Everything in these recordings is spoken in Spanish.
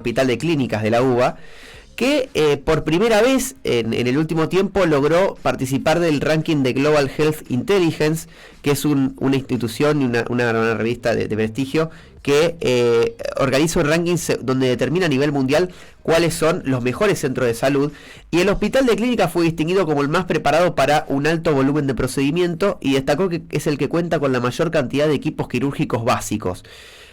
Hospital de Clínicas de la UBA, que por primera vez en el último tiempo logró participar del ranking de Global Health Intelligence, que es una institución y una revista de prestigio que organiza un ranking donde determina a nivel mundial cuáles son los mejores centros de salud, y el Hospital de Clínicas fue distinguido como el más preparado para un alto volumen de procedimiento y destacó que es el que cuenta con la mayor cantidad de equipos quirúrgicos básicos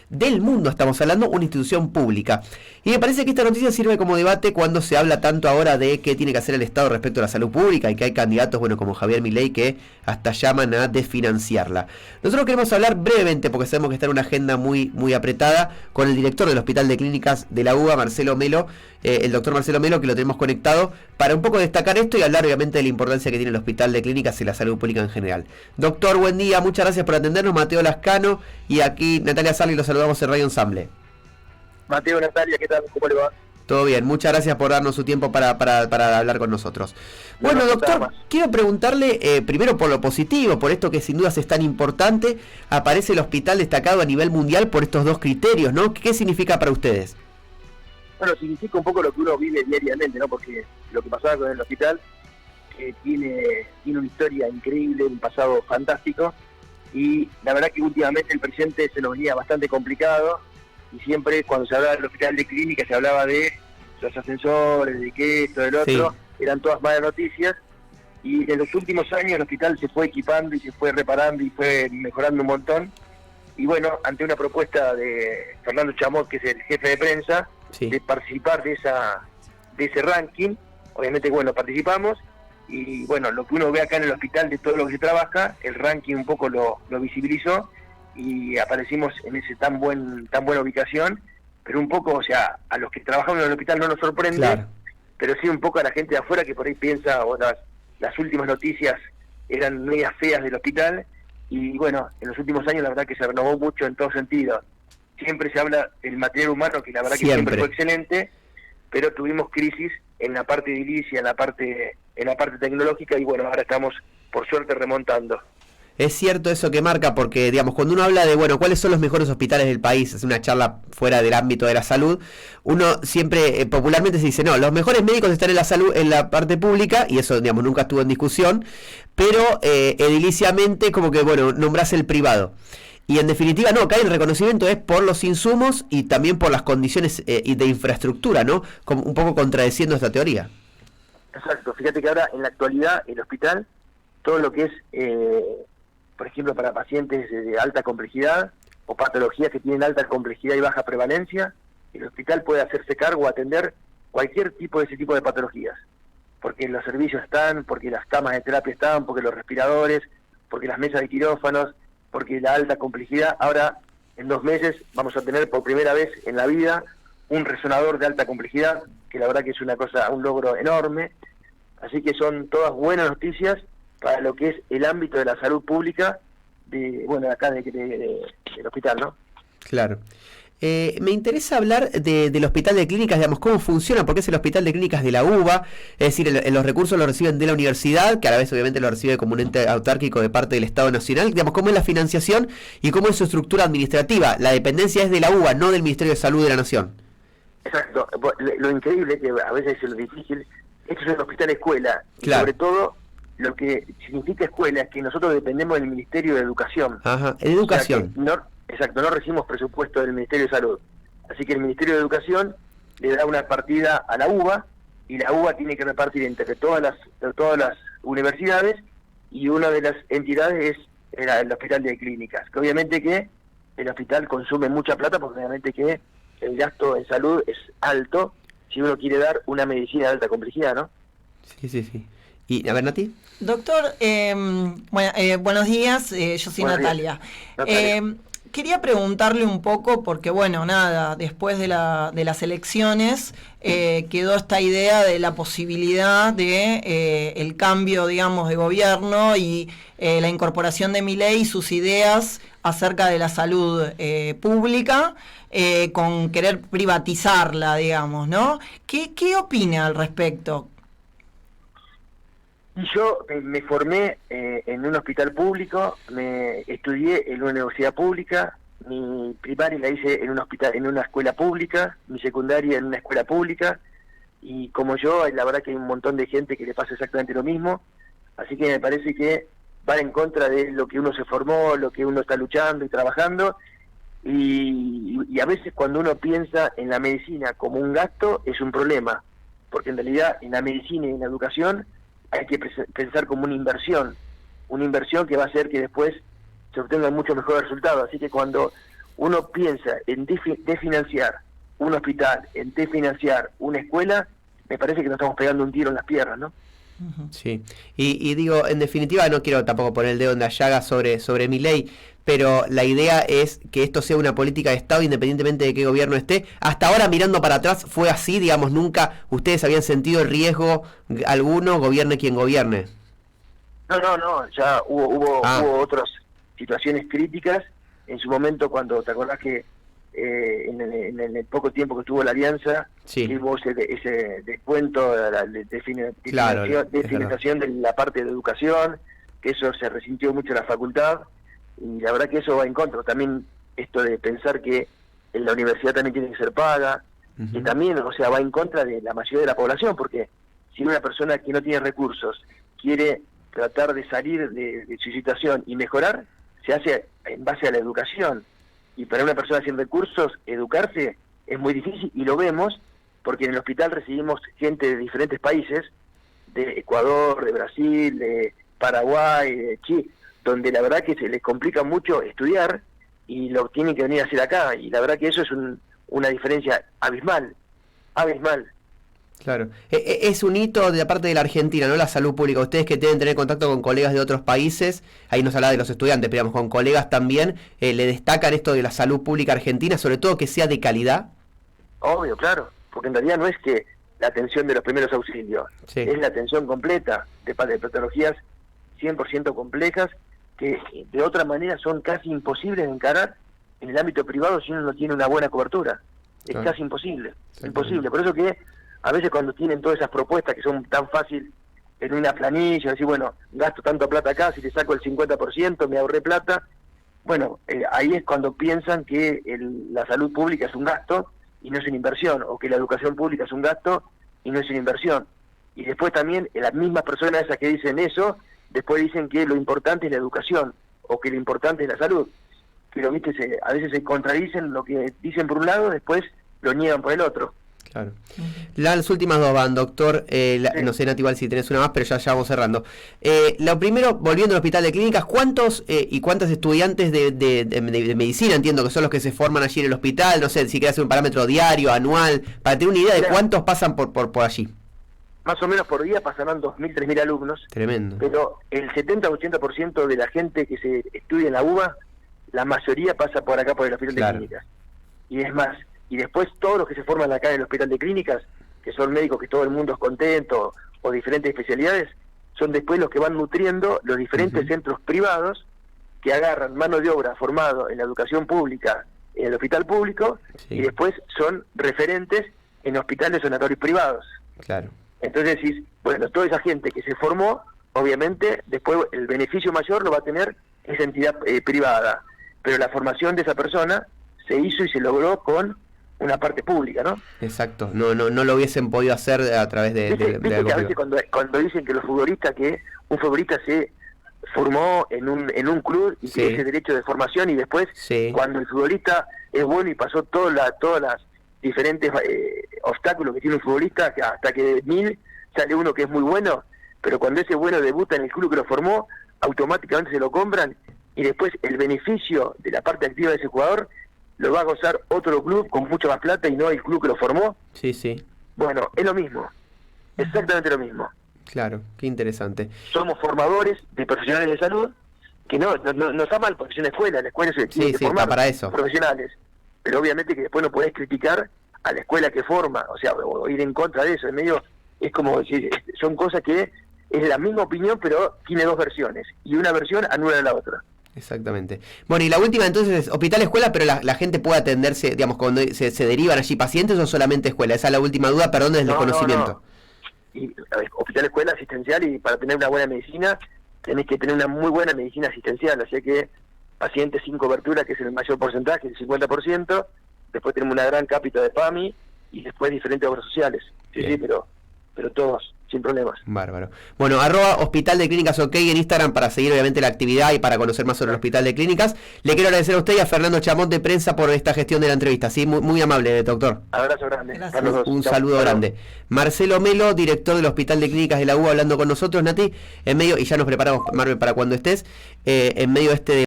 del mundo. Estamos hablando una institución pública, y me parece que esta noticia sirve como debate cuando se habla tanto ahora de qué tiene que hacer el Estado respecto a la salud pública, y que hay candidatos, bueno, como Javier Milei, que hasta llaman a desfinanciarla. Nosotros queremos hablar brevemente, porque sabemos que está en una agenda muy apretada, con el director del Hospital de Clínicas de la UBA, Marcelo Melo, el doctor Marcelo Melo, que lo tenemos conectado para un poco destacar esto y hablar obviamente de la importancia que tiene el Hospital de Clínicas y la salud pública en general. Doctor, buen día, muchas gracias por atendernos. Mateo Lascano y aquí Natalia Sarli, los saludamos en Radio Ensamble. Mateo, Natalia, ¿qué tal? ¿Cómo le va? Todo bien, muchas gracias por darnos su tiempo para hablar con nosotros. Bueno, doctor, quiero preguntarle primero por lo positivo, por esto que sin dudas es tan importante. Aparece el hospital destacado a nivel mundial por estos dos criterios, ¿no? ¿Qué significa para ustedes? Bueno, significa un poco lo que uno vive diariamente, ¿no? Porque lo que pasaba con el hospital tiene una historia increíble, un pasado fantástico, y la verdad que últimamente el presente se nos venía bastante complicado, y siempre cuando se hablaba del Hospital de Clínicas se hablaba de los ascensores, de que esto, del otro, sí. Eran todas malas noticias, y en los últimos años el hospital se fue equipando y se fue reparando y fue mejorando un montón, y bueno, ante una propuesta de Fernando Chamot, que es el jefe de prensa, sí, de participar de ese ranking, obviamente bueno, participamos, y bueno, lo que uno ve acá en el hospital de todo lo que se trabaja, el ranking un poco lo visibilizó, y aparecimos en ese tan buena ubicación, pero un poco, o sea, a los que trabajamos en el hospital no nos sorprende, claro, pero sí un poco a la gente de afuera que por ahí piensa, o las últimas noticias eran medias feas del hospital, y bueno, en los últimos años la verdad que se renovó mucho en todo sentido. Siempre se habla del material humano, que la verdad que siempre fue excelente, pero tuvimos crisis en la parte edilicia, en la parte tecnológica, y bueno, ahora estamos por suerte remontando. Es cierto eso que marca, porque digamos, cuando uno habla de, bueno, cuáles son los mejores hospitales del país, es una charla fuera del ámbito de la salud, uno siempre popularmente se dice, no, los mejores médicos están en la salud, en la parte pública, y eso, digamos, nunca estuvo en discusión, pero ediliciamente como que, bueno, nombrás el privado. Y en definitiva, no, acá el reconocimiento es por los insumos y también por las condiciones de infraestructura, ¿no? Como un poco contradeciendo esta teoría. Exacto, fíjate que ahora en la actualidad el hospital, todo lo que es, por ejemplo, para pacientes de alta complejidad o patologías que tienen alta complejidad y baja prevalencia, el hospital puede hacerse cargo o atender cualquier tipo de ese tipo de patologías. Porque los servicios están, porque las camas de terapia están, porque los respiradores, porque las mesas de quirófanos, porque la alta complejidad. Ahora, en 2 meses, vamos a tener por primera vez en la vida un resonador de alta complejidad, que la verdad que es una cosa, un logro enorme. Así que son todas buenas noticias para lo que es el ámbito de la salud pública, acá del hospital, ¿no? Claro. Me interesa hablar del Hospital de Clínicas, digamos, cómo funciona, porque es el Hospital de Clínicas de la UBA, es decir, los recursos los reciben de la universidad, que a la vez obviamente lo recibe como un ente autárquico de parte del Estado Nacional, digamos, cómo es la financiación y cómo es su estructura administrativa. La dependencia es de la UBA, no del Ministerio de Salud de la Nación. Exacto. Lo increíble, que a veces es lo difícil, esto es un hospital escuela, claro, y sobre todo lo que significa escuela es que nosotros dependemos del Ministerio de Educación. Ajá, educación. O sea exacto, no recibimos presupuesto del Ministerio de Salud. Así que el Ministerio de Educación le da una partida a la UBA, y la UBA tiene que repartir entre todas las universidades, y una de las entidades es el Hospital de Clínicas, que obviamente que el hospital consume mucha plata, porque obviamente que el gasto en salud es alto si uno quiere dar una medicina de alta complejidad, ¿no? Sí. Y, a ver, Nati. Doctor, buenos días, yo soy Natalia. Quería preguntarle un poco, porque bueno, nada, después de las elecciones quedó esta idea de la posibilidad de el cambio, digamos, de gobierno y la incorporación de Milei y sus ideas acerca de la salud pública, con querer privatizarla, digamos, ¿no? ¿Qué opina al respecto? Yo me formé en un hospital público, me estudié en una universidad pública, mi primaria la hice en un hospital, en una escuela pública, mi secundaria en una escuela pública, y como yo, la verdad que hay un montón de gente que le pasa exactamente lo mismo, así que me parece que va en contra de lo que uno se formó, lo que uno está luchando y trabajando, y a veces cuando uno piensa en la medicina como un gasto es un problema, porque en realidad en la medicina y en la educación hay que pensar como una inversión que va a hacer que después se obtengan mucho mejores resultados. Así que cuando uno piensa en desfinanciar un hospital, en desfinanciar una escuela, me parece que nos estamos pegando un tiro en las piernas, ¿no? Sí, y digo, en definitiva, no quiero tampoco poner el dedo en la llaga sobre Milei, pero la idea es que esto sea una política de Estado independientemente de qué gobierno esté. Hasta ahora, mirando para atrás, fue así, digamos, nunca ustedes habían sentido el riesgo alguno, gobierne quien gobierne. No, ya hubo otras situaciones críticas en su momento, cuando te acordás que en el poco tiempo que estuvo la alianza, sí, hubo ese descuento de financiación de la parte de educación, que eso se resintió mucho en la facultad, y la verdad que eso va en contra. También esto de pensar que en la universidad también tiene que ser paga, que también, o sea, va en contra de la mayoría de la población, porque si una persona que no tiene recursos quiere tratar de salir de su situación y mejorar, se hace en base a la educación. Y para una persona sin recursos, educarse es muy difícil, y lo vemos porque en el hospital recibimos gente de diferentes países, de Ecuador, de Brasil, de Paraguay, de Chile, donde la verdad que se les complica mucho estudiar y lo tienen que venir a hacer acá, y la verdad que eso es una diferencia abismal. Claro, es un hito de la parte de la Argentina, ¿no? La salud pública. Ustedes que deben tener contacto con colegas de otros países, ahí nos habla de los estudiantes, pero digamos, con colegas también, ¿le destacan esto de la salud pública argentina, sobre todo que sea de calidad? Obvio, claro, porque en realidad no es que la atención de los primeros auxilios, sí, es la atención completa de patologías 100% complejas, que de otra manera son casi imposibles de encarar en el ámbito privado si uno no tiene una buena cobertura. Es casi imposible. Por eso que a veces cuando tienen todas esas propuestas que son tan fácil en una planilla, decir, bueno, gasto tanto plata acá, si te saco el 50% me ahorré plata, bueno, ahí es cuando piensan que la salud pública es un gasto y no es una inversión, o que la educación pública es un gasto y no es una inversión. Y después también las mismas personas esas que dicen eso, después dicen que lo importante es la educación, o que lo importante es la salud. Pero viste, a veces se contradicen lo que dicen por un lado, después lo niegan por el otro. Claro. Las últimas dos van, doctor. Sí. No sé, Nati, igual si tenés una más, pero ya vamos cerrando. Lo primero, volviendo al Hospital de Clínicas, ¿cuántos y cuántas estudiantes de medicina, entiendo que son los que se forman allí en el hospital? No sé, si querés hacer un parámetro diario, anual, para tener una idea de cuántos pasan por allí. Más o menos por día pasarán 2.000, 3.000 alumnos. Tremendo. Pero el 70-80% de la gente que se estudia en la UBA, la mayoría pasa por acá, por el Hospital de Clínicas. Y es más, y después todos los que se forman acá en el Hospital de Clínicas, que son médicos que todo el mundo es contento, o diferentes especialidades, son después los que van nutriendo los diferentes centros privados que agarran mano de obra formado en la educación pública, en el hospital público, y después son referentes en hospitales sonatorios privados. Claro. Entonces decís, bueno, toda esa gente que se formó, obviamente, después el beneficio mayor lo va a tener esa entidad privada, pero la formación de esa persona se hizo y se logró con una parte pública, ¿no? Exacto, no lo hubiesen podido hacer a través de ¿Viste que a veces cuando dicen que los futbolistas, que un futbolista se formó en un club y tiene ese derecho de formación, y después cuando el futbolista es bueno y pasó todas las diferentes obstáculos que tiene un futbolista, hasta que de 1000 sale uno que es muy bueno, pero cuando ese bueno debuta en el club que lo formó, automáticamente se lo compran, y después el beneficio de la parte activa de ese jugador lo va a gozar otro club con mucho más plata y no el club que lo formó. Sí. Bueno, es lo mismo, exactamente lo mismo. Claro, qué interesante. Somos formadores de profesionales de salud, que no está mal porque es una escuela, la escuela se tiene que formar para eso. Profesionales, pero obviamente que después no podés criticar a la escuela que forma, o sea, o ir en contra de eso. En medio es como decir, son cosas que es la misma opinión, pero tiene dos versiones, y una versión anula a la otra. Exactamente. Bueno, y la última entonces es hospital escuela, pero la gente puede atenderse, digamos, cuando se derivan allí pacientes, o solamente escuela. Esa es la última duda, perdón, del desconocimiento. Y hospital escuela asistencial, y para tener una buena medicina tenés que tener una muy buena medicina asistencial, así que pacientes sin cobertura, que es el mayor porcentaje, el 50%, después tenemos una gran cápita de PAMI, y después diferentes obras sociales. Sí, pero todos, sin problemas. Bárbaro. Bueno, @Hospital de Clínicas OK en Instagram para seguir obviamente la actividad y para conocer más sobre el Hospital de Clínicas. Le quiero agradecer a usted y a Fernando Chamont de Prensa por esta gestión de la entrevista. Sí, muy amable, doctor. Abrazo grande. Un saludo grande. Marcelo Melo, director del Hospital de Clínicas de la UBA, hablando con nosotros, Nati, en medio, y ya nos preparamos, Marvel, para cuando estés, en medio de este